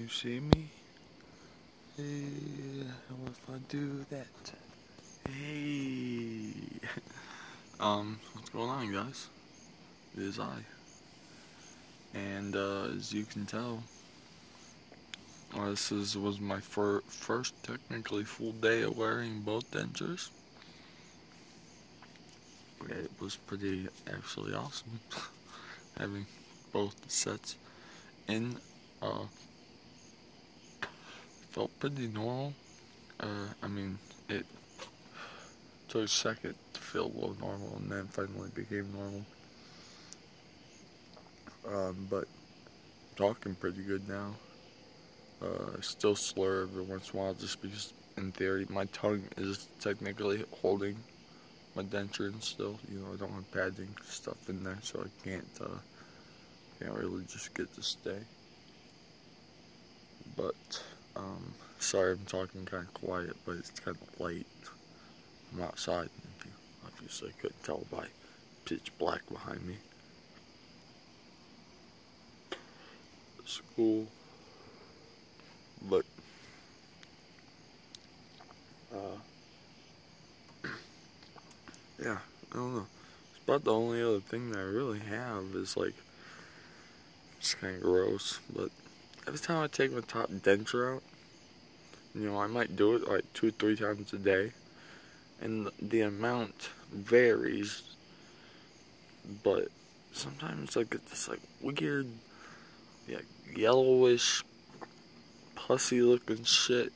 you see me? Hey, what if I do that? Hey! What's going on, guys? It is I. And, as you can tell, was my first technically full day of wearing both dentures. It was pretty actually awesome having both sets in. Felt pretty normal. I mean, it took a second to feel a little normal and then finally became normal. But talking pretty good now. I still slur every once in a while just because in theory my tongue is technically holding my denture and still, I don't have padding stuff in there, so I can't really just get to stay. But, sorry I'm talking kind of quiet, but it's kind of late. I'm outside, and you obviously couldn't tell by pitch black behind me. It's cool, but, yeah, I don't know. It's about the only other thing that I really have is like, it's kind of gross, but every time I take my top denture out, I might do it like 2-3 times a day, and the amount varies, but sometimes I get this like weird, yellowish, pussy looking shit,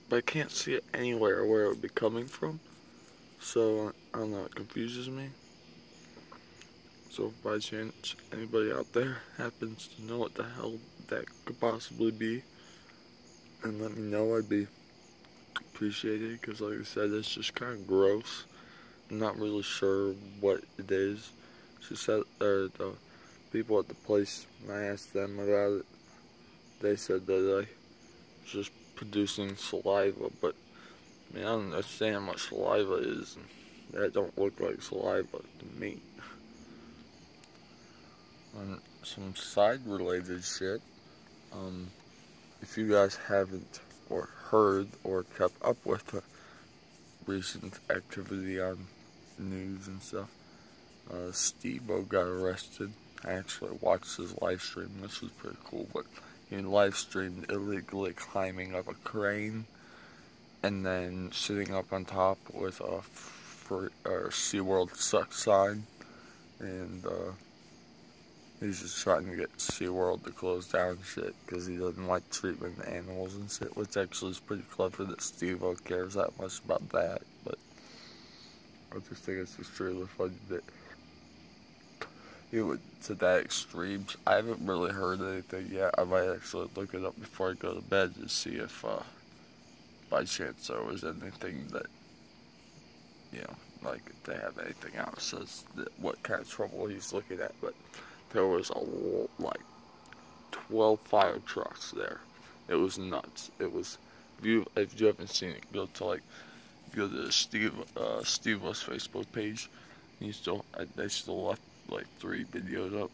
but I can't see it anywhere where it would be coming from, so I don't know, it confuses me. So if by chance anybody out there happens to know what the hell that could possibly be, and let me know, I'd be appreciated, because like I said, it's just kind of gross. I'm not really sure what it is. She said, the people at the place, when I asked them about it, they said that I was just producing saliva, but I mean, I don't understand what saliva is, and that don't look like saliva to me. On some side related shit, if you guys haven't or heard or kept up with the recent activity on news and stuff, Steve-O got arrested. I actually watched his live stream. This was pretty cool, but he live streamed illegally climbing up a crane and then sitting up on top with a SeaWorld sucks sign, and he's just trying to get SeaWorld to close down shit because he doesn't like treatment of animals and shit, which actually is pretty clever that Steve-O cares that much about that, but I just think it's extremely funny that he went to that extreme. I haven't really heard anything yet. I might actually look it up before I go to bed to see if, by chance there was anything that, like if they have anything out that says that what kind of trouble he's looking at, but there was like 12 fire trucks there. It was nuts. It was, if you haven't seen it, go to Steve-O's Facebook page. They still left like 3 videos up.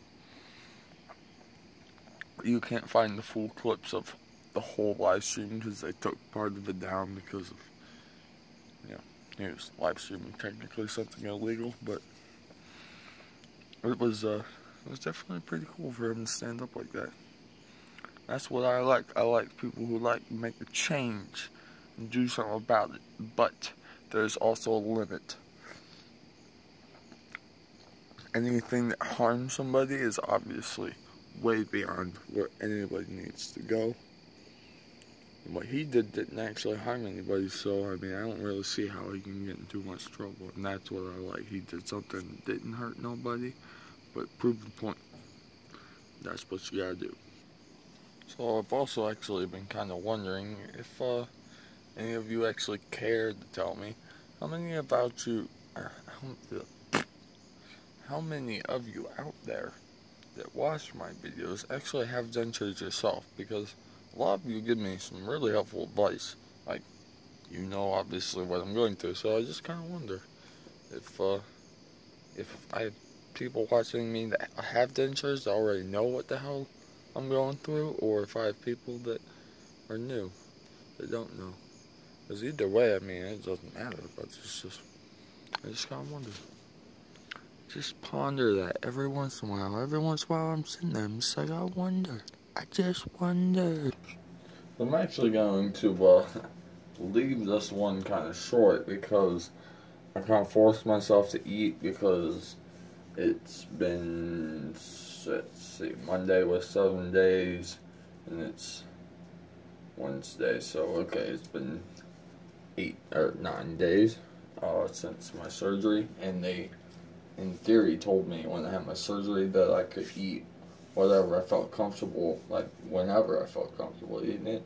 You can't find the full clips of the whole live stream because they took part of it down because of, he was live streaming technically something illegal, but it was definitely pretty cool for him to stand up like that. That's what I like. I like people who like to make a change and do something about it, but there's also a limit. Anything that harms somebody is obviously way beyond where anybody needs to go. And what he did didn't actually harm anybody, so I mean, I don't really see how he can get in too much trouble, and that's what I like. He did something that didn't hurt nobody, but proved the point. That's what you gotta do. So I've also actually been kind of wondering if any of you actually cared to tell me how many of you out there that watch my videos actually have dentures yourself, because a lot of you give me some really helpful advice, like, obviously what I'm going through, so I just kind of wonder if I have people watching me that have dentures that already know what the hell I'm going through, or if I have people that are new, that don't know. Because either way, I mean, it doesn't matter, but it's just, I just kind of wonder. Just ponder that every once in a while. Every once in a while I'm sitting there, I'm just like, I wonder. I just wonder. I'm actually going to leave this one kind of short because I kind of forced myself to eat because it's been, let's see, Monday was 7 days and it's Wednesday, so okay, it's been 8 or 9 days since my surgery, and they, in theory, told me when I had my surgery that I could eat whatever I felt comfortable, like whenever I felt comfortable eating it.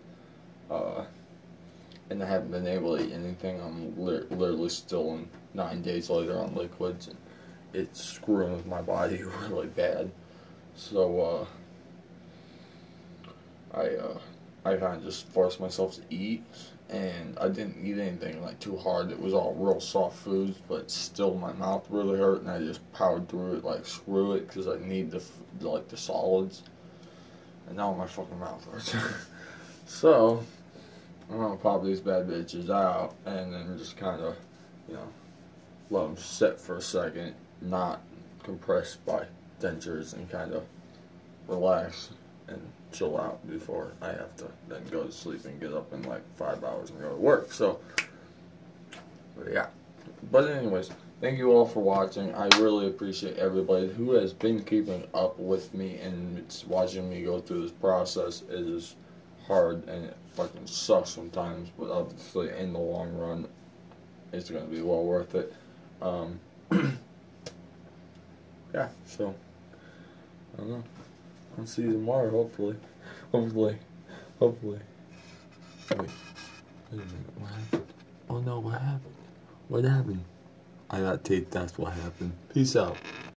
And I haven't been able to eat anything. I'm literally still in 9 days later on liquids, and it's screwing with my body really bad. So I kind of just forced myself to eat, and I didn't eat anything like too hard. It was all real soft foods, but still my mouth really hurt, and I just powered through it like screw it, because I need the solids, and now my fucking mouth hurts. So I'm gonna pop these bad bitches out, and then just kind of, you know, let them sit for a second, not compressed by dentures, and kind of relax and chill out before I have to then go to sleep and get up in like 5 hours and go to work. So, yeah. But anyways, thank you all for watching. I really appreciate everybody who has been keeping up with me and it's watching me go through this process. It is hard and it fucking sucks sometimes, but obviously in the long run, it's going to be well worth it. Yeah, so, I don't know. I'll see you tomorrow, hopefully. Wait a minute, what happened? Oh no, what happened? What happened? I got teeth, that's what happened. Peace out.